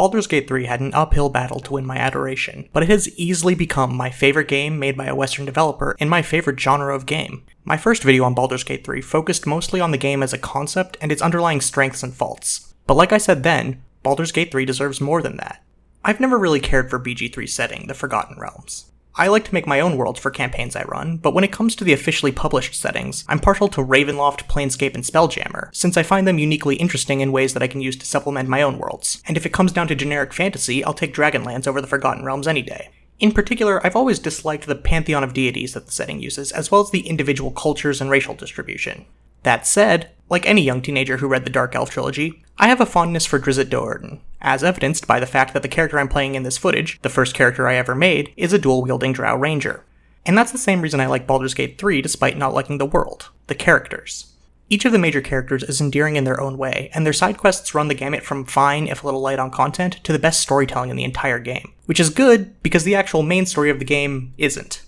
Baldur's Gate 3 had an uphill battle to win my adoration, but it has easily become my favorite game made by a Western developer and my favorite genre of game. My first video on Baldur's Gate 3 focused mostly on the game as a concept and its underlying strengths and faults. But like I said then, Baldur's Gate 3 deserves more than that. I've never really cared for BG3's setting, the Forgotten Realms. I like to make my own worlds for campaigns I run, but when it comes to the officially published settings, I'm partial to Ravenloft, Planescape, and Spelljammer, since I find them uniquely interesting in ways that I can use to supplement my own worlds. And if it comes down to generic fantasy, I'll take Dragonlance over the Forgotten Realms any day. In particular, I've always disliked the pantheon of deities that the setting uses, as well as the individual cultures and racial distribution. That said, like any young teenager who read the Dark Elf trilogy, I have a fondness for Drizzt Do'Urden, as evidenced by the fact that the character I'm playing in this footage, the first character I ever made, is a dual-wielding Drow Ranger. And that's the same reason I like Baldur's Gate 3 despite not liking the world, the characters. Each of the major characters is endearing in their own way, and their side quests run the gamut from fine, if a little light on content, to the best storytelling in the entire game. Which is good, because the actual main story of the game isn't.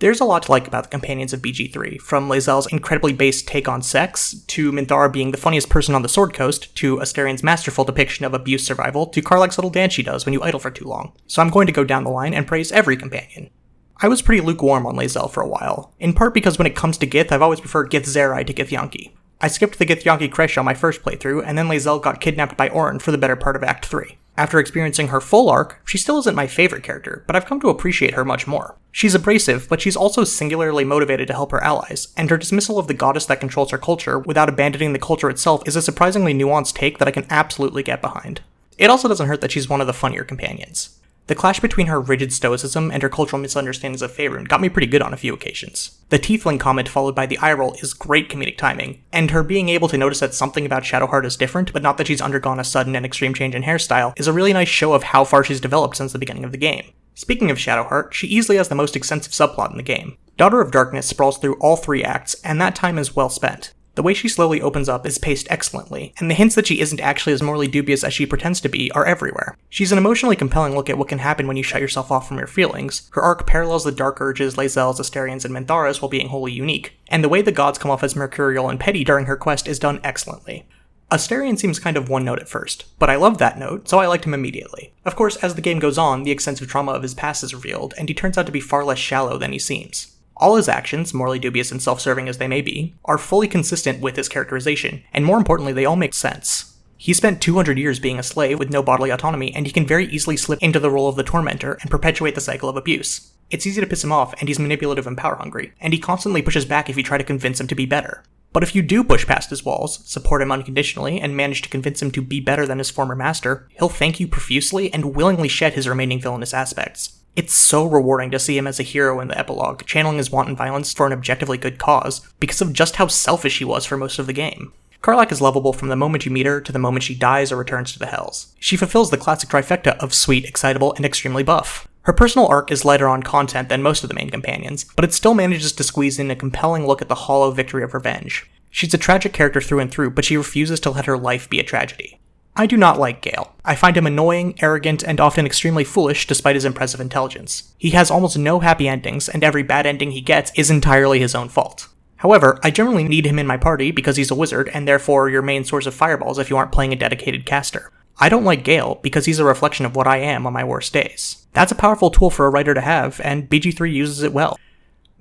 There's a lot to like about the companions of BG3, from Lae'zel's incredibly based take on sex, to Minthara being the funniest person on the Sword Coast, to Astarion's masterful depiction of abuse survival, to Karlach's little dance she does when you idle for too long. So I'm going to go down the line and praise every companion. I was pretty lukewarm on Lae'zel for a while, in part because when it comes to Gith, I've always preferred Githzerai to Githyanki. I skipped the Githyanki creche on my first playthrough, and then Lae'zel got kidnapped by Orin for the better part of Act 3. After experiencing her full arc, she still isn't my favorite character, but I've come to appreciate her much more. She's abrasive, but she's also singularly motivated to help her allies, and her dismissal of the goddess that controls her culture without abandoning the culture itself is a surprisingly nuanced take that I can absolutely get behind. It also doesn't hurt that she's one of the funnier companions. The clash between her rigid stoicism and her cultural misunderstandings of Faerun got me pretty good on a few occasions. The tiefling comment followed by the eye roll is great comedic timing, and her being able to notice that something about Shadowheart is different, but not that she's undergone a sudden and extreme change in hairstyle, is a really nice show of how far she's developed since the beginning of the game. Speaking of Shadowheart, she easily has the most extensive subplot in the game. Daughter of Darkness sprawls through all 3 acts, and that time is well spent. The way she slowly opens up is paced excellently, and the hints that she isn't actually as morally dubious as she pretends to be are everywhere. She's an emotionally compelling look at what can happen when you shut yourself off from your feelings. Her arc parallels the dark urges Lae'zel's, Astarion's, and Minthara's while being wholly unique, and the way the gods come off as mercurial and petty during her quest is done excellently. Astarion seems kind of one note at first, but I love that note, so I liked him immediately. Of course, as the game goes on, the extensive trauma of his past is revealed, and he turns out to be far less shallow than he seems. All his actions, morally dubious and self-serving as they may be, are fully consistent with his characterization, and more importantly, they all make sense. He spent 200 years being a slave with no bodily autonomy, and he can very easily slip into the role of the tormentor and perpetuate the cycle of abuse. It's easy to piss him off, and he's manipulative and power-hungry, and he constantly pushes back if you try to convince him to be better. But if you do push past his walls, support him unconditionally, and manage to convince him to be better than his former master, he'll thank you profusely and willingly shed his remaining villainous aspects. It's so rewarding to see him as a hero in the epilogue, channeling his wanton violence for an objectively good cause, because of just how selfish he was for most of the game. Karlach is lovable from the moment you meet her to the moment she dies or returns to the Hells. She fulfills the classic trifecta of sweet, excitable, and extremely buff. Her personal arc is lighter on content than most of the main companions, but it still manages to squeeze in a compelling look at the hollow victory of revenge. She's a tragic character through and through, but she refuses to let her life be a tragedy. I do not like Gale. I find him annoying, arrogant, and often extremely foolish despite his impressive intelligence. He has almost no happy endings, and every bad ending he gets is entirely his own fault. However, I generally need him in my party because he's a wizard, and therefore your main source of fireballs if you aren't playing a dedicated caster. I don't like Gale because he's a reflection of what I am on my worst days. That's a powerful tool for a writer to have, and BG3 uses it well.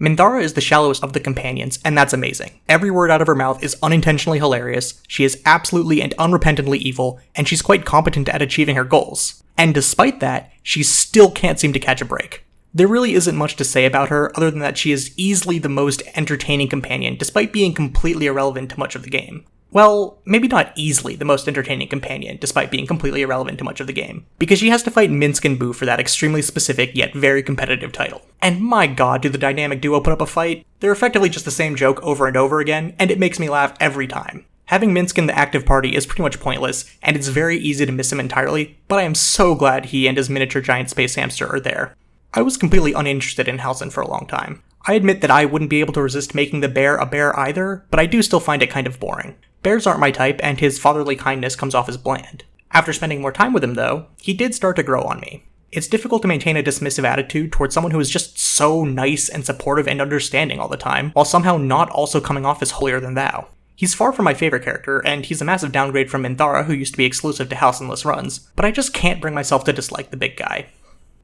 Minthara is the shallowest of the companions, and that's amazing. Every word out of her mouth is unintentionally hilarious, she is absolutely and unrepentantly evil, and she's quite competent at achieving her goals. And despite that, she still can't seem to catch a break. There really isn't much to say about her other than that she is easily the most entertaining companion, despite being completely irrelevant to much of the game. Well, maybe not easily the most entertaining companion, despite being completely irrelevant to much of the game, because she has to fight Minsc and Boo for that extremely specific yet very competitive title. And my god, do the dynamic duo put up a fight? They're effectively just the same joke over and over again, and it makes me laugh every time. Having Minsc in the active party is pretty much pointless, and it's very easy to miss him entirely, but I am so glad he and his miniature giant space hamster are there. I was completely uninterested in Halsin for a long time. I admit that I wouldn't be able to resist making the bear a bear either, but I do still find it kind of boring. Bears aren't my type, and his fatherly kindness comes off as bland. After spending more time with him, though, he did start to grow on me. It's difficult to maintain a dismissive attitude towards someone who is just so nice and supportive and understanding all the time, while somehow not also coming off as holier than thou. He's far from my favorite character, and he's a massive downgrade from Minthara, who used to be exclusive to Halcyon-less runs, but I just can't bring myself to dislike the big guy.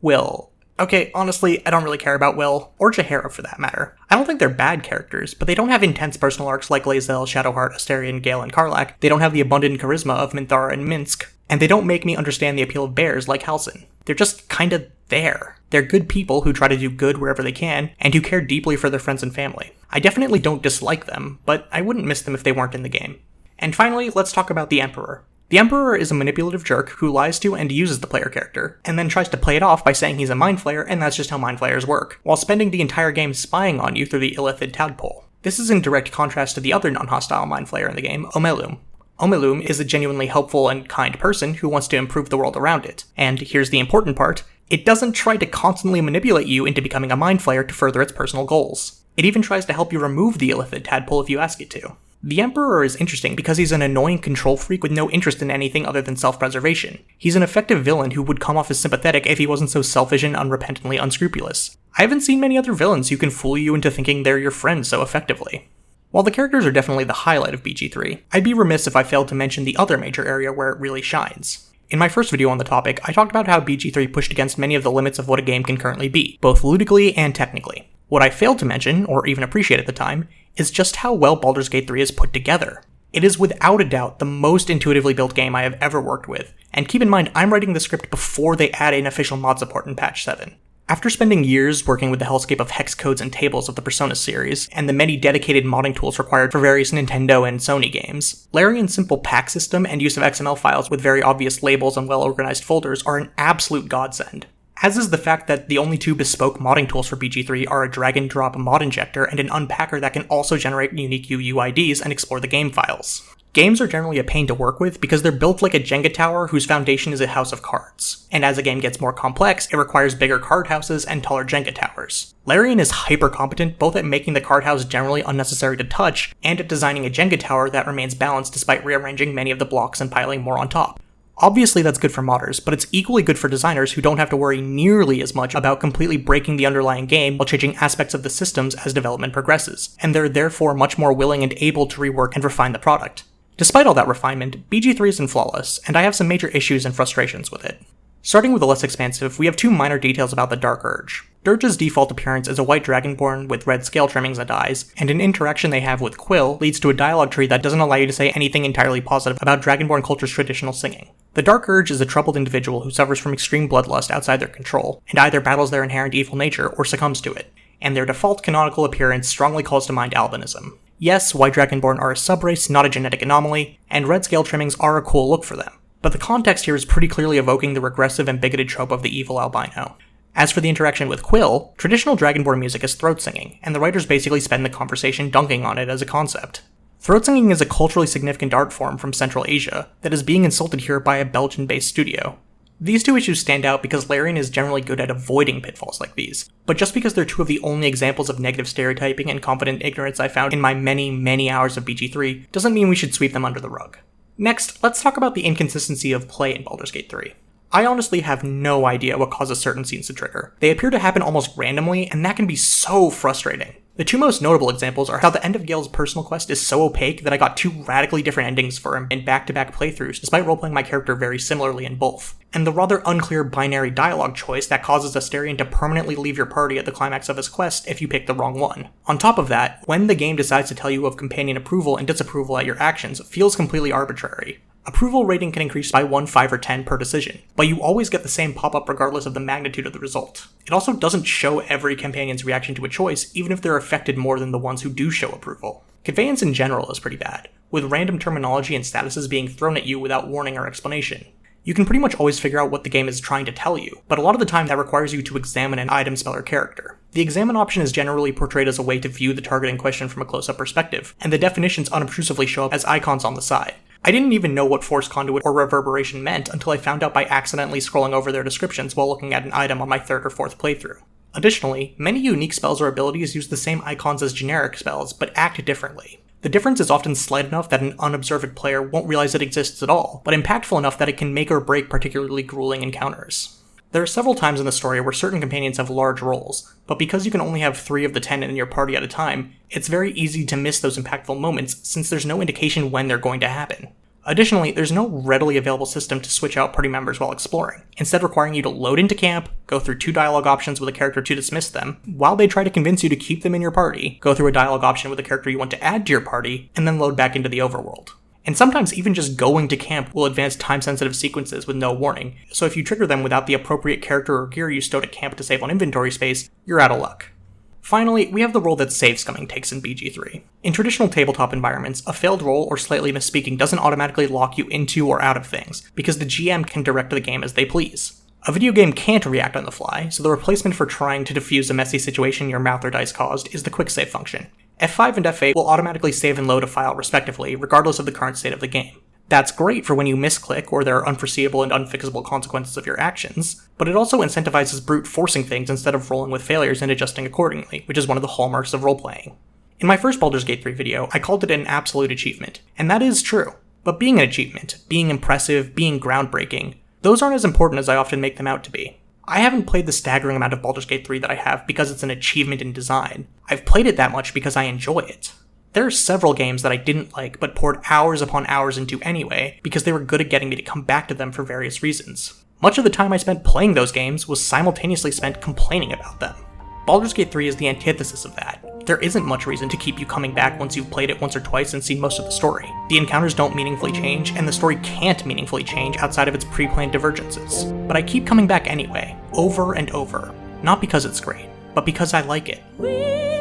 Will. Okay, honestly, I don't really care about Will, or Jaheira for that matter. I don't think they're bad characters, but they don't have intense personal arcs like Lae'zel, Shadowheart, Astarion, Gale, and Karlach. They don't have the abundant charisma of Minthara and Minsk, and they don't make me understand the appeal of bears like Halcyon. They're just kinda there. They're good people who try to do good wherever they can, and who care deeply for their friends and family. I definitely don't dislike them, but I wouldn't miss them if they weren't in the game. And finally, let's talk about the Emperor. The Emperor is a manipulative jerk who lies to and uses the player character, and then tries to play it off by saying he's a mind flayer and that's just how mind flayers work, while spending the entire game spying on you through the Illithid tadpole. This is in direct contrast to the other non-hostile mind flayer in the game, Omelum. Omelum is a genuinely helpful and kind person who wants to improve the world around it, and here's the important part, it doesn't try to constantly manipulate you into becoming a mind flayer to further its personal goals. It even tries to help you remove the Illithid tadpole if you ask it to. The Emperor is interesting because he's an annoying control freak with no interest in anything other than self-preservation. He's an effective villain who would come off as sympathetic if he wasn't so selfish and unrepentantly unscrupulous. I haven't seen many other villains who can fool you into thinking they're your friend so effectively. While the characters are definitely the highlight of BG3, I'd be remiss if I failed to mention the other major area where it really shines. In my first video on the topic, I talked about how BG3 pushed against many of the limits of what a game can currently be, both ludically and technically. What I failed to mention, or even appreciate at the time, is just how well Baldur's Gate 3 is put together. It is without a doubt the most intuitively built game I have ever worked with, and keep in mind I'm writing the script before they add in official mod support in patch 7. After spending years working with the hellscape of hex codes and tables of the Persona series, and the many dedicated modding tools required for various Nintendo and Sony games, Larian's simple pack system and use of XML files with very obvious labels and well-organized folders are an absolute godsend. As is the fact that the only two bespoke modding tools for BG3 are a drag-and-drop mod injector and an unpacker that can also generate unique UUIDs and explore the game files. Games are generally a pain to work with because they're built like a Jenga tower whose foundation is a house of cards. And as a game gets more complex, it requires bigger card houses and taller Jenga towers. Larian is hyper-competent both at making the card house generally unnecessary to touch, and at designing a Jenga tower that remains balanced despite rearranging many of the blocks and piling more on top. Obviously that's good for modders, but it's equally good for designers who don't have to worry nearly as much about completely breaking the underlying game while changing aspects of the systems as development progresses, and they're therefore much more willing and able to rework and refine the product. Despite all that refinement, BG3 isn't flawless, and I have some major issues and frustrations with it. Starting with the less expansive, we have two minor details about the Dark Urge. Dirge's default appearance is a white dragonborn with red scale trimmings and eyes, and an interaction they have with Quill leads to a dialogue tree that doesn't allow you to say anything entirely positive about dragonborn culture's traditional singing. The Dark Urge is a troubled individual who suffers from extreme bloodlust outside their control, and either battles their inherent evil nature or succumbs to it, and their default canonical appearance strongly calls to mind albinism. Yes, white dragonborn are a subrace, not a genetic anomaly, and red scale trimmings are a cool look for them. But the context here is pretty clearly evoking the regressive and bigoted trope of the evil albino. As for the interaction with Quill, traditional dragonborn music is throat singing, and the writers basically spend the conversation dunking on it as a concept. Throat singing is a culturally significant art form from Central Asia that is being insulted here by a Belgian-based studio. These two issues stand out because Larian is generally good at avoiding pitfalls like these, but just because they're two of the only examples of negative stereotyping and confident ignorance I found in my many hours of BG3 doesn't mean we should sweep them under the rug. Next, let's talk about the inconsistency of play in Baldur's Gate 3. I honestly have no idea what causes certain scenes to trigger. They appear to happen almost randomly, and that can be so frustrating. The two most notable examples are how the end of Gale's personal quest is so opaque that I got two radically different endings for him in back-to-back playthroughs despite roleplaying my character very similarly in both, and the rather unclear binary dialogue choice that causes Astarion to permanently leave your party at the climax of his quest if you pick the wrong one. On top of that, when the game decides to tell you of companion approval and disapproval at your actions, it feels completely arbitrary. Approval rating can increase by 1, 5, or 10 per decision, but you always get the same pop-up regardless of the magnitude of the result. It also doesn't show every companion's reaction to a choice, even if they're affected more than the ones who do show approval. Conveyance in general is pretty bad, with random terminology and statuses being thrown at you without warning or explanation. You can pretty much always figure out what the game is trying to tell you, but a lot of the time that requires you to examine an item, spell, or character. The examine option is generally portrayed as a way to view the target in question from a close-up perspective, and the definitions unobtrusively show up as icons on the side. I didn't even know what force conduit or reverberation meant until I found out by accidentally scrolling over their descriptions while looking at an item on my third or fourth playthrough. Additionally, many unique spells or abilities use the same icons as generic spells, but act differently. The difference is often slight enough that an unobservant player won't realize it exists at all, but impactful enough that it can make or break particularly grueling encounters. There are several times in the story where certain companions have large roles, but because you can only have 3 of the 10 in your party at a time, it's very easy to miss those impactful moments since there's no indication when they're going to happen. Additionally, there's no readily available system to switch out party members while exploring, instead requiring you to load into camp, go through 2 dialogue options with a character to dismiss them, while they try to convince you to keep them in your party, go through a dialogue option with a character you want to add to your party, and then load back into the overworld. And sometimes even just going to camp will advance time-sensitive sequences with no warning, so if you trigger them without the appropriate character or gear you stowed at camp to save on inventory space, you're out of luck. Finally, we have the role that save scumming takes in BG3. In traditional tabletop environments, a failed roll or slightly misspeaking doesn't automatically lock you into or out of things, because the GM can direct the game as they please. A video game can't react on the fly, so the replacement for trying to defuse a messy situation your mouth or dice caused is the quick save function. F5 and F8 will automatically save and load a file respectively, regardless of the current state of the game. That's great for when you misclick or there are unforeseeable and unfixable consequences of your actions, but it also incentivizes brute forcing things instead of rolling with failures and adjusting accordingly, which is one of the hallmarks of role-playing. In my first Baldur's Gate 3 video, I called it an absolute achievement, and that is true. But being an achievement, being impressive, being groundbreaking, those aren't as important as I often make them out to be. I haven't played the staggering amount of Baldur's Gate 3 that I have because it's an achievement in design. I've played it that much because I enjoy it. There are several games that I didn't like but poured hours upon hours into anyway because they were good at getting me to come back to them for various reasons. Much of the time I spent playing those games was simultaneously spent complaining about them. Baldur's Gate 3 is the antithesis of that. There isn't much reason to keep you coming back once you've played it once or twice and seen most of the story. The encounters don't meaningfully change, and the story can't meaningfully change outside of its pre-planned divergences. But I keep coming back anyway, over and over. Not because it's great, but because I like it.